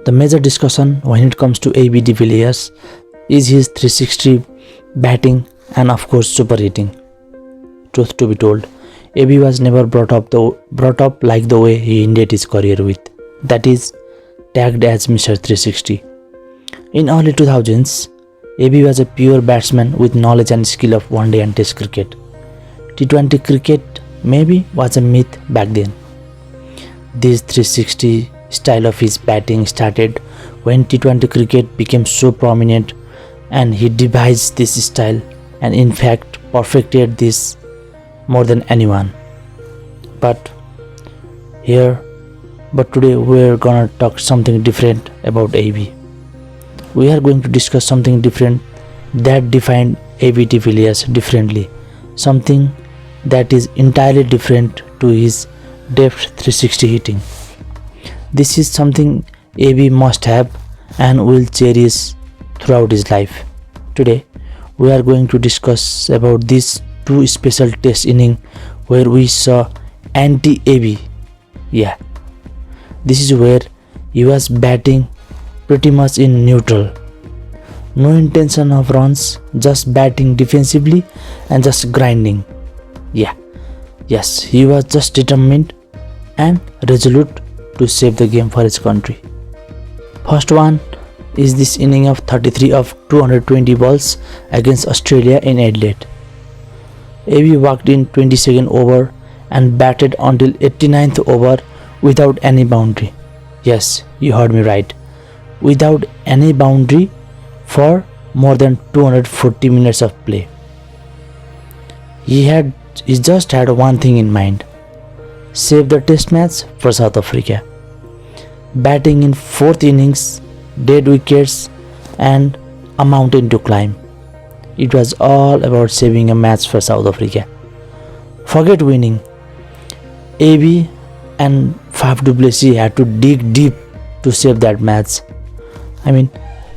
The major discussion when it comes to AB de Villiers is his 360 batting and of course super hitting. Truth to be told, AB was never brought up like the way he ended his career with. That is, tagged as Mr. 360. In early 2000s, AB was a pure batsman with knowledge and skill of one-day and test cricket. T20 cricket maybe was a myth back then. This 360 style of his batting started when T20 cricket became so prominent, and he devised this style and in fact perfected this more than anyone. But today we're gonna talk something different about AB. We are going to discuss something different that defined AB de Villiers differently, something that is entirely different to his deft 360 hitting. This is something AB must have and will cherish throughout his life. Today, we are going to discuss about these two special test innings where we saw anti-AB. Yeah, this is where he was batting pretty much in neutral. No intention of runs, just batting defensively and just grinding. Yes, he was just determined and resolute to save the game for his country. First one is this inning of 33 of 220 balls against Australia in Adelaide. AB walked in 22nd over and batted until 89th over without any boundary. Yes, you heard me right. Without any boundary for more than 240 minutes of play. He just had one thing in mind: save the test match for South Africa. Batting in 4th innings, dead wickets and a mountain to climb. It was all about saving a match for South Africa. Forget winning. AB and Faf du Plessis had to dig deep to save that match.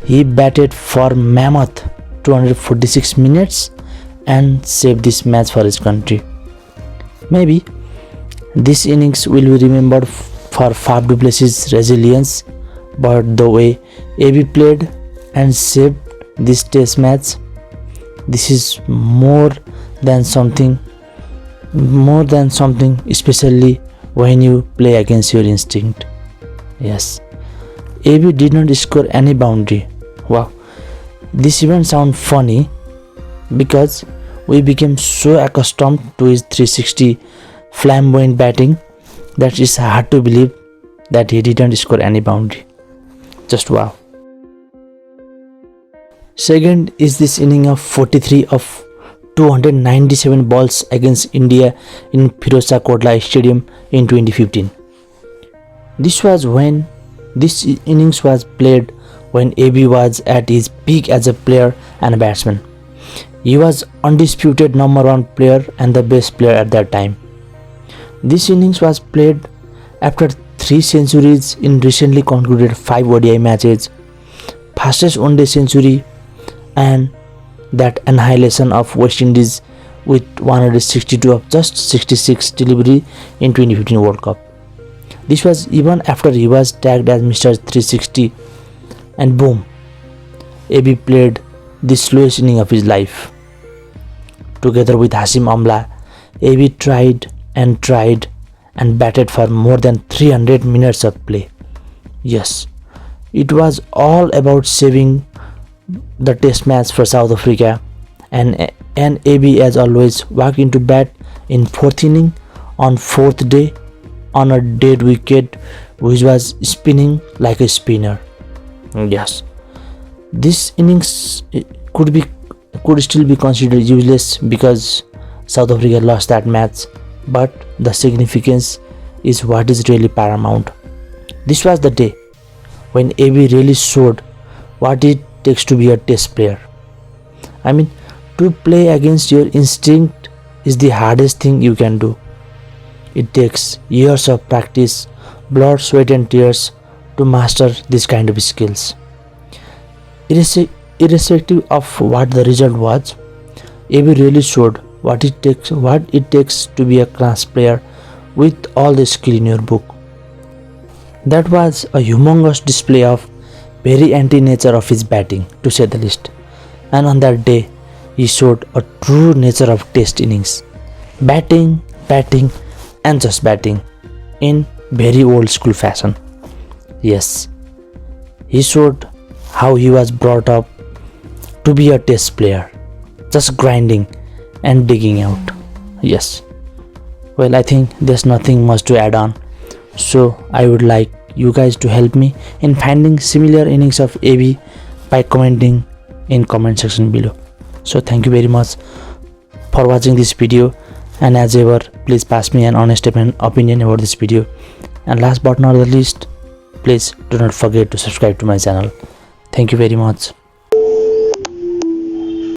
He batted for mammoth 246 minutes and saved this match for his country. Maybe this innings will be remembered for Faf du Plessis' resilience, but the way AB played and saved this test match, this is more than something, especially when you play against your instinct. Yes, AB did not score any boundary. Wow, this even sounds funny because we became so accustomed to his 360 flamboyant batting that it's hard to believe that he didn't score any boundary. Just wow. Second is this inning of 43 of 297 balls against India in Firozshah Kotla Stadium in 2015. This innings was played when AB was at his peak as a player and a batsman. He was undisputed number 1 player and the best player at that time. This innings was played after 3 centuries in recently concluded 5 ODI matches, fastest one-day century, and that annihilation of West Indies with 162 of just 66 delivery in 2015 World Cup. This was even after he was tagged as Mr. 360, and boom, AB played the slowest inning of his life. Together with Hasim Amla, AB tried and batted for more than 300 minutes of play. Yes, it was all about saving the test match for South Africa, and AB as always walked into bat in 4th inning on 4th day on a dead wicket which was spinning like a spinner. Yes, this innings could still be considered useless because South Africa lost that match, but the significance is what is really paramount. This was the day when AB really showed what it takes to be a test player. To play against your instinct is the hardest thing you can do. It takes years of practice, blood, sweat and tears to master this kind of skills. Irrespective of what the result was, AB really showed what it takes to be a class player with all the skill in your book. That was a humongous display of very anti-nature of his batting, to say the least. And on that day, he showed a true nature of test innings. Batting, and just batting in very old school fashion. Yes, he showed how he was brought up to be a test player, just grinding and digging out. Yes. Well, I think there's nothing much to add on. So I would like you guys to help me in finding similar innings of AB by commenting in comment section below. So thank you very much for watching this video, and as ever, please pass me an honest opinion about this video. And last but not the least, please do not forget to subscribe to my channel. Thank you very much.